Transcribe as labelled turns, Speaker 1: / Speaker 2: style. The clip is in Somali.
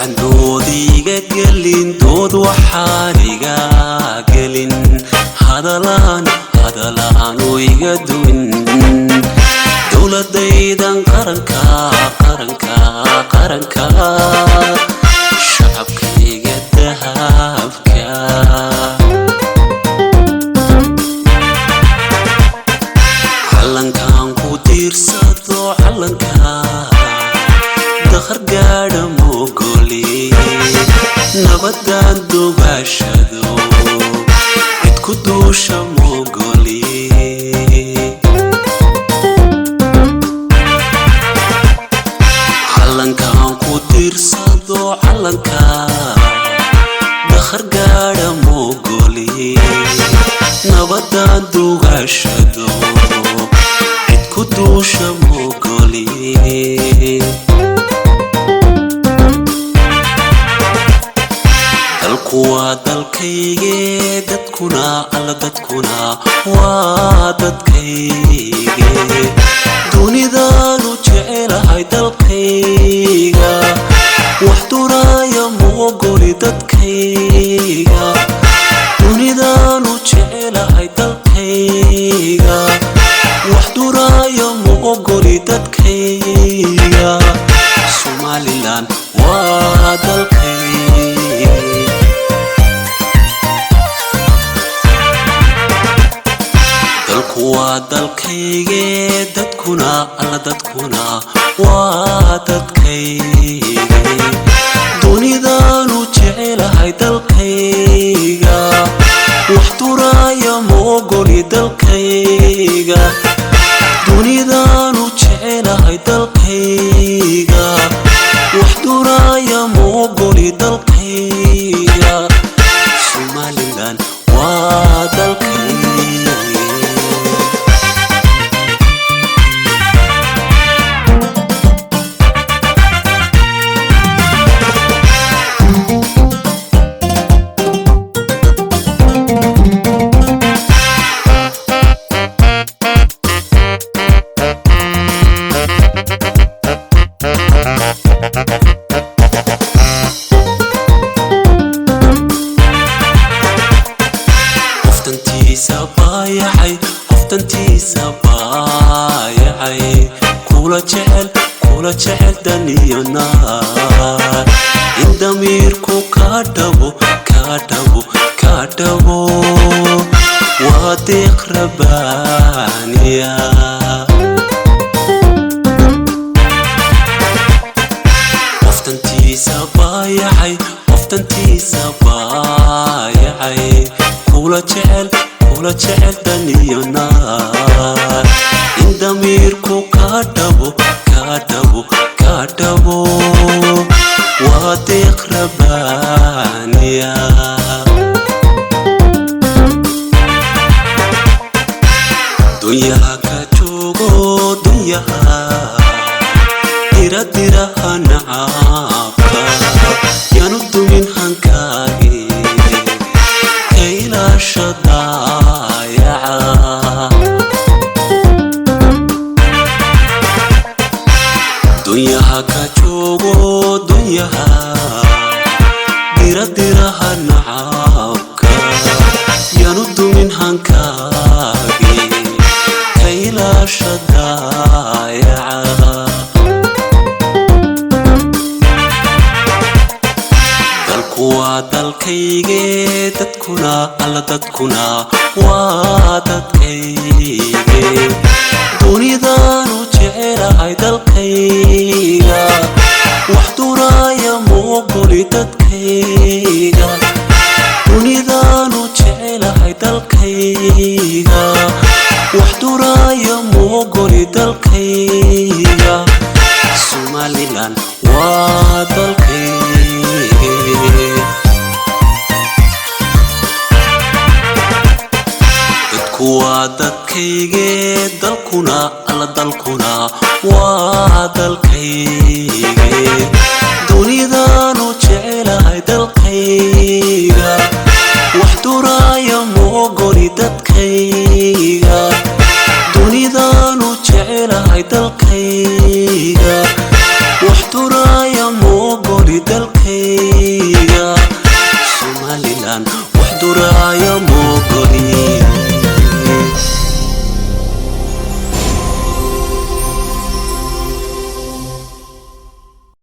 Speaker 1: waxaan gelin dood waxaan iga gelin hadalaan oo iga duwin dowladaydan qaranka shacabkayga dahabka calankan ku tiirsado calanka dakhar gaadha mogoli nabadan dugaashado cid ku duusha mogoli calankan ku tiirsado calanka dakhar gaadha mogoli nabadan dugaashado cid ku duusha mogoli waa dalkayga dadkuna alla dadkuna waa dadkayga dunidaanu jecelahay dalkayga wax duraya mogoli dadkayga dunidaanu jecelahay dalkayga wax duraya mogoli dadkayga Somaliland waa dalkayga waa dalkayga dadkuna alla dadkuna waa dadkayga dunidaanu jecelahay dalkayga wax duraya mogoli dalkayga dunidaanu jecelahay dalkayga wax duraya mogoli dalkayga Somaliland waa dalkayga qoftantiisa baayacay kula jecel daniyana in damiirku ka dhabo waa deeq rabbaaniya qoftantiisa baayacay kula jecel daniyana in damiirku ka dhabo waa deeq rabbaaniya dunyaha ka joogo dunyaha diradiraha nacaabka yaanu dumin hankaagi ka ilaashada dunyaha ka joogo dunyaha diradiraha nacaabka yaanu dumin hankaagi ka ilaashada dalku waa dalkayga dadkuna alla dadkuna waa dadkayga dunidaanu jecelahay dalkayga wax duraya mogoli dadkayga dunidaanu jecelahay dalkayga wax duraya mogoli dalkayga Somaliland waa dalkayga dadku waa dadkayga dalkuna alla dalkuna waa dalkayga dunidaanu jecelahay dalkayga wax duraya mogoli dadkayga dunidaanu jecelahay dalkayga wax duraya mogoli Somaliland wax duraaya moogoli